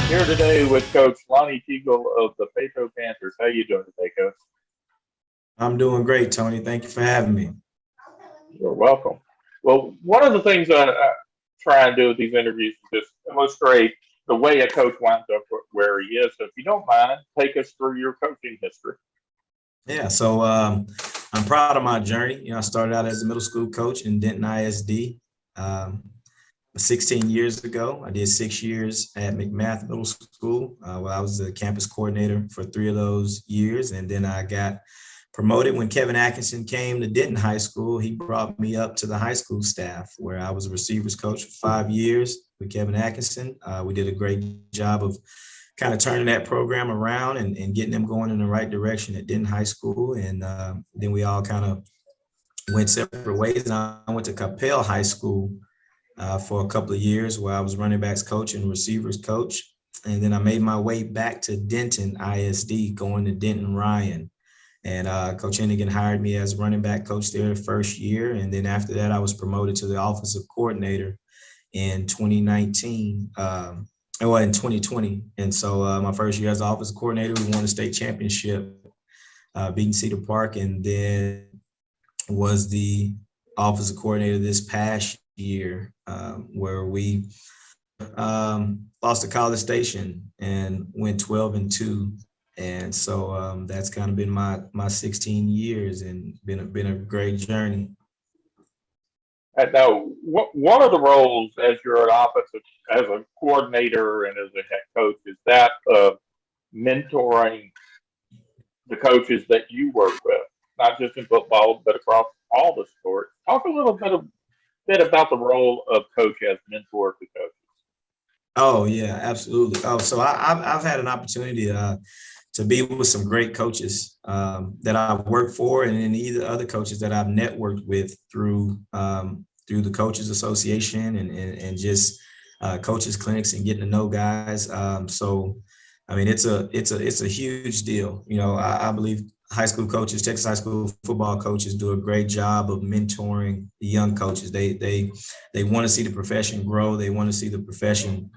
Here today with Coach Lonnie Teagle of the Paetow Panthers. How you doing today, Coach? I'm doing great, Tony. Thank you for having me. You're welcome. Well, one of the things I try and do with these interviews is just illustrate the way a coach winds up where he is. So if you don't mind, take us through your coaching history. Yeah, so I'm proud of my journey. I started out as a middle school coach in Denton ISD. Um, 16 years ago, I did 6 years at McMath Middle School, where I was the campus coordinator for 3 of those years. And then I got promoted when Kevin Atkinson came to Denton High School. He brought me up to the high school staff, where I was a receivers coach for 5 years with Kevin Atkinson. We did a great job of kind of turning that program around and getting them going in the right direction at Denton High School. And then we all kind of went separate ways. And I went to Capel High School for a couple of years, where I was running backs coach and receivers coach. And then I made my way back to Denton ISD, going to Denton Ryan. And Coach Hennigan hired me as running back coach there the first year. And then after that, I was promoted to the offensive coordinator in 2019. Well, in 2020. And so my first year as offensive coordinator, we won the state championship, beating Cedar Park, and then was the offensive coordinator this past year, where we lost to College Station and went 12-2. And so that's kind of been my 16 years and been a great journey. And now, one of the roles as you're an offensive, as a coordinator and as a head coach, is that of mentoring the coaches that you work with, not just in football, but across all the sports. Talk a little bit about the role of coach as mentor to coaches. Oh yeah, absolutely. Oh, so I've had an opportunity to be with some great coaches that I've worked for, and then either other coaches that I've networked with through the Coaches Association and just coaches clinics and getting to know guys. So, I mean, it's a huge deal. I believe high school coaches, Texas high school football coaches, do a great job of mentoring the young coaches. They want to see the profession grow. They want to see the profession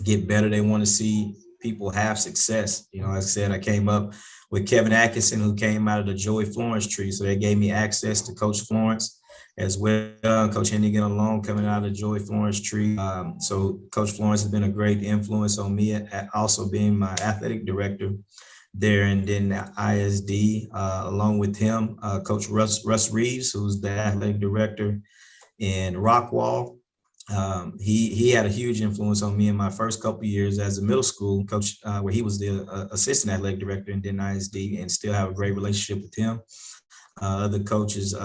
get better. They want to see people have success. As I said, I came up with Kevin Atkinson, who came out of the Joey Florence tree. So they gave me access to Coach Florence as well. Coach Hennigan alone coming out of the Joey Florence tree. So Coach Florence has been a great influence on me, also being my athletic director there. And then ISD, along with him, Coach Russ Reeves, who's the athletic director in Rockwall. He had a huge influence on me in my first couple of years as a middle school coach, where he was the assistant athletic director in Denton ISD, and still have a great relationship with him. Other coaches,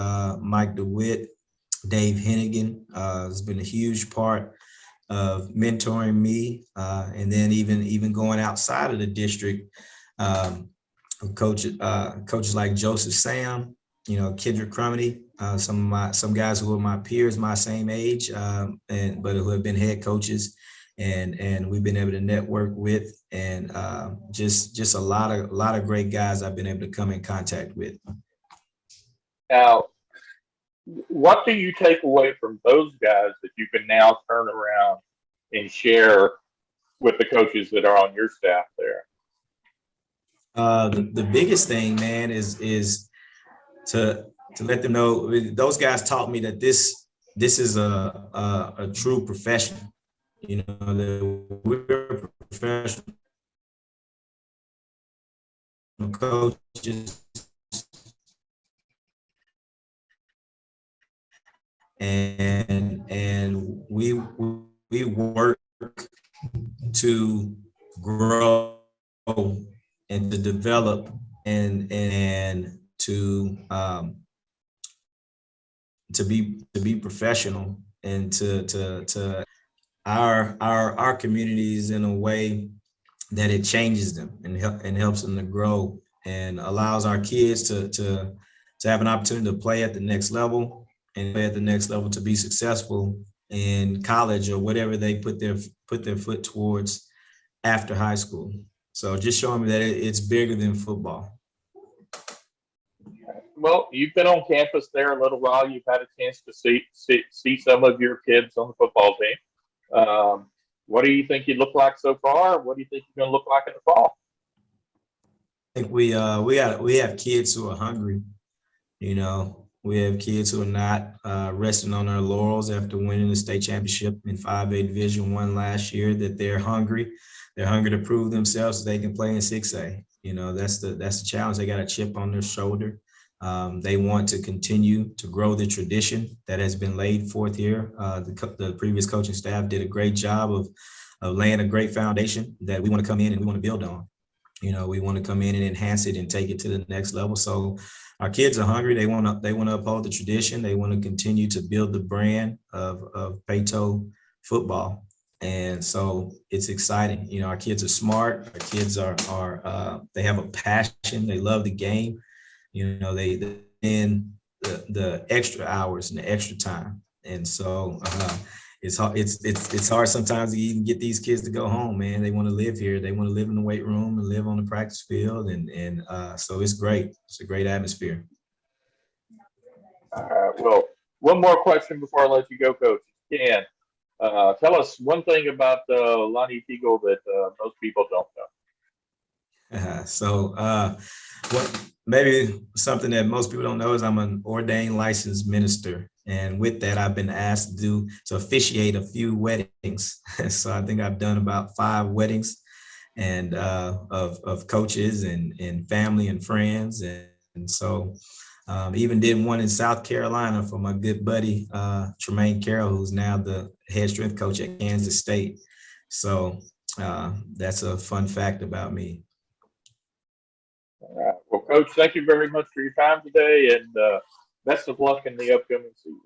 Mike DeWitt, Dave Hennigan, has been a huge part of mentoring me, and then even going outside of the district. Coaches like Joseph Sam, Kendrick Crumity, some guys who are my peers, my same age, but who have been head coaches, and we've been able to network with, and just a lot of great guys I've been able to come in contact with. Now, what do you take away from those guys that you can now turn around and share with the coaches that are on your staff there? The biggest thing, man, is to let them know. Those guys taught me that this is a true profession. That we're professional coaches, and we work to grow and to develop and to be professional, and to our communities in a way that it changes them and helps them to grow, and allows our kids to have an opportunity to play at the next level, and play at the next level to be successful in college or whatever they put their foot towards after high school. So just showing me that it's bigger than football. Well, you've been on campus there a little while. You've had a chance to see some of your kids on the football team. Um, What do you think you look like so far? What do you think you're going to look like in the fall? I think we have kids who are hungry. You know, we have kids who are not resting on their laurels after winning the state championship in 5A Division I last year. That they're hungry. They're hungry to prove themselves so they can play in 6A. You know, that's the challenge. They got a chip on their shoulder. They want to continue to grow the tradition that has been laid forth here. The previous coaching staff did a great job of laying a great foundation that we want to come in and we want to build on. You know, we want to come in and enhance it and take it to the next level. So our kids are hungry. They want to uphold the tradition. They want to continue to build the brand of Paetow football. And so it's exciting. You know, our kids are smart. Our kids are they have a passion. They love the game. You know, they in the extra hours and the extra time. And so it's hard. It's hard sometimes to even get these kids to go home, man. They want to live here. They want to live in the weight room and live on the practice field. And so it's great. It's a great atmosphere. Well, one more question before I let you go, Coach. Ken, tell us one thing about Lonnie Teagle that most people don't know. What maybe something that most people don't know is I'm an ordained licensed minister. And with that, I've been asked to officiate a few weddings. So I think I've done about 5 weddings and of coaches and family and friends. And so even did one in South Carolina for my good buddy, Tremaine Carroll, who's now the head strength coach at Kansas State. So that's a fun fact about me. All right. Well, Coach, thank you very much for your time today, and best of luck in the upcoming season.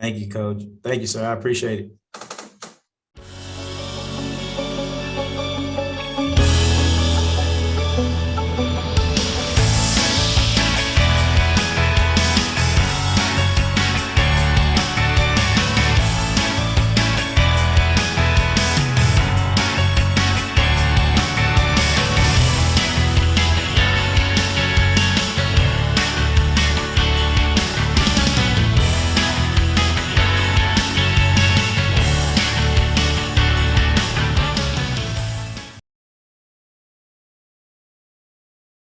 Thank you, Coach. Thank you, sir. I appreciate it.